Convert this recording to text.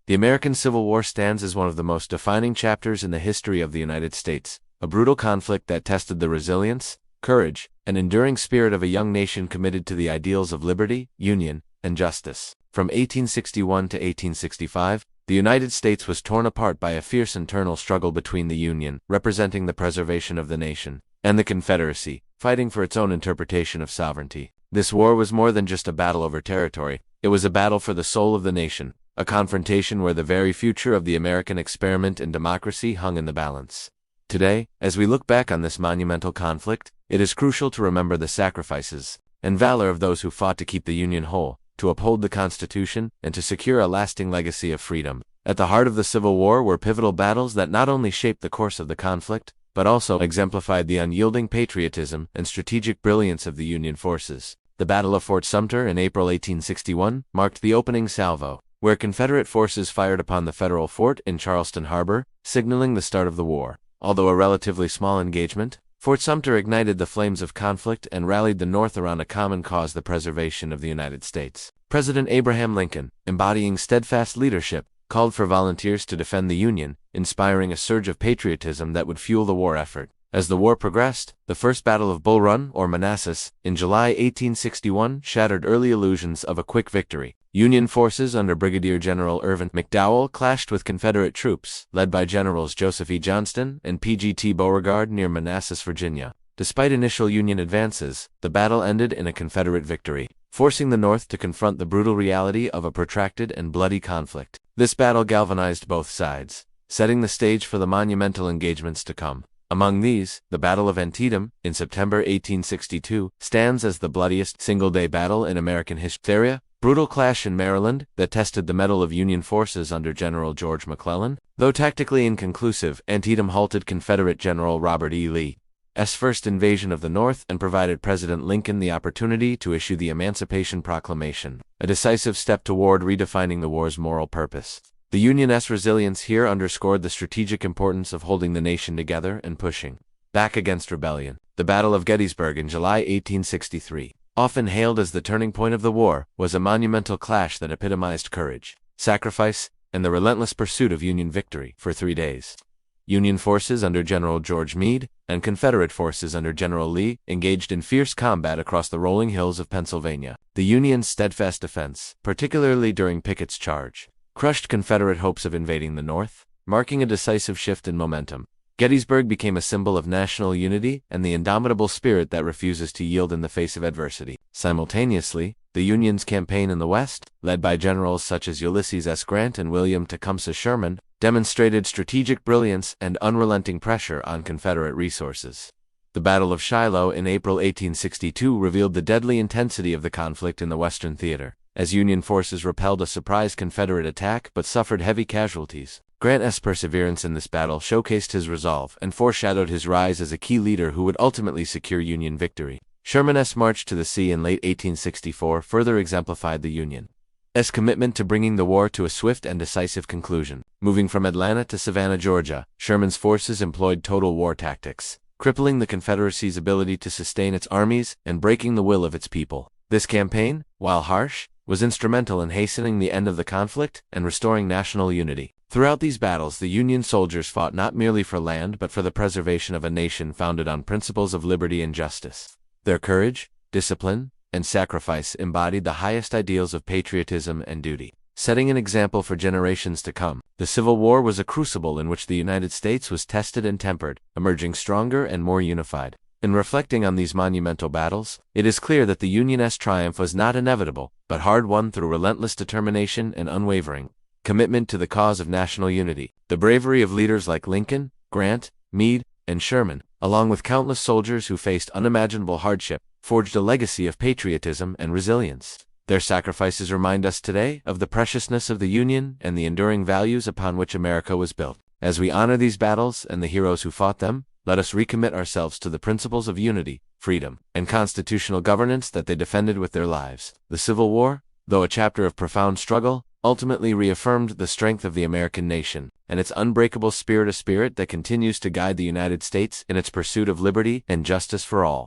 The American Civil War stands as one of the most defining chapters in the history of the United States, a brutal conflict that tested the resilience, courage, and enduring spirit of a young nation committed to the ideals of liberty, union, and justice. From 1861 to 1865, the United States was torn apart by a fierce internal struggle between the Union, representing the preservation of the nation, and the Confederacy, fighting for its own interpretation of sovereignty. This war was more than just a battle over territory, it was a battle for the soul of the nation, a confrontation where the very future of the American experiment in democracy hung in the balance. Today, as we look back on this monumental conflict, it is crucial to remember the sacrifices and valor of those who fought to keep the Union whole, to uphold the Constitution, and to secure a lasting legacy of freedom. At the heart of the Civil War were pivotal battles that not only shaped the course of the conflict, but also exemplified the unyielding patriotism and strategic brilliance of the Union forces. The Battle of Fort Sumter in April 1861 marked the opening salvo, where Confederate forces fired upon the federal fort in Charleston Harbor, signaling the start of the war. Although a relatively small engagement, Fort Sumter ignited the flames of conflict and rallied the North around a common cause: the preservation of the United States. President Abraham Lincoln, embodying steadfast leadership, called for volunteers to defend the Union, inspiring a surge of patriotism that would fuel the war effort. As the war progressed, the First Battle of Bull Run, or Manassas, in July 1861 shattered early illusions of a quick victory. Union forces under Brigadier General Irvin McDowell clashed with Confederate troops, led by Generals Joseph E. Johnston and P.G.T. Beauregard near Manassas, Virginia. Despite initial Union advances, the battle ended in a Confederate victory, forcing the North to confront the brutal reality of a protracted and bloody conflict. This battle galvanized both sides, setting the stage for the monumental engagements to come. Among these, the Battle of Antietam, in September 1862, stands as the bloodiest single-day battle in American history. A brutal clash in Maryland that tested the mettle of Union forces under General George McClellan. Though tactically inconclusive, Antietam halted Confederate General Robert E. Lee's first invasion of the North and provided President Lincoln the opportunity to issue the Emancipation Proclamation, a decisive step toward redefining the war's moral purpose. The Union's resilience here underscored the strategic importance of holding the nation together and pushing back against rebellion. The Battle of Gettysburg in July 1863, often hailed as the turning point of the war, was a monumental clash that epitomized courage, sacrifice, and the relentless pursuit of Union victory. For 3 days, Union forces under General George Meade and Confederate forces under General Lee engaged in fierce combat across the rolling hills of Pennsylvania. The Union's steadfast defense, particularly during Pickett's charge, crushed Confederate hopes of invading the North, marking a decisive shift in momentum. Gettysburg became a symbol of national unity and the indomitable spirit that refuses to yield in the face of adversity. Simultaneously, the Union's campaign in the West, led by generals such as Ulysses S. Grant and William Tecumseh Sherman, demonstrated strategic brilliance and unrelenting pressure on Confederate resources. The Battle of Shiloh in April 1862 revealed the deadly intensity of the conflict in the Western theater, as Union forces repelled a surprise Confederate attack but suffered heavy casualties. Grant's perseverance in this battle showcased his resolve and foreshadowed his rise as a key leader who would ultimately secure Union victory. Sherman's march to the sea in late 1864 further exemplified the Union's commitment to bringing the war to a swift and decisive conclusion. Moving from Atlanta to Savannah, Georgia, Sherman's forces employed total war tactics, crippling the Confederacy's ability to sustain its armies and breaking the will of its people. This campaign, while harsh, was instrumental in hastening the end of the conflict and restoring national unity. Throughout these battles, the Union soldiers fought not merely for land but for the preservation of a nation founded on principles of liberty and justice. Their courage, discipline, and sacrifice embodied the highest ideals of patriotism and duty, setting an example for generations to come. The Civil War was a crucible in which the United States was tested and tempered, emerging stronger and more unified. In reflecting on these monumental battles, it is clear that the Union's triumph was not inevitable, but hard-won through relentless determination and unwavering commitment to the cause of national unity. The bravery of leaders like Lincoln, Grant, Meade, and Sherman, along with countless soldiers who faced unimaginable hardship, forged a legacy of patriotism and resilience. Their sacrifices remind us today of the preciousness of the Union and the enduring values upon which America was built. As we honor these battles and the heroes who fought them, let us recommit ourselves to the principles of unity, freedom, and constitutional governance that they defended with their lives. The Civil War, though a chapter of profound struggle, ultimately reaffirmed the strength of the American nation and its unbreakable spirit, a spirit that continues to guide the United States in its pursuit of liberty and justice for all.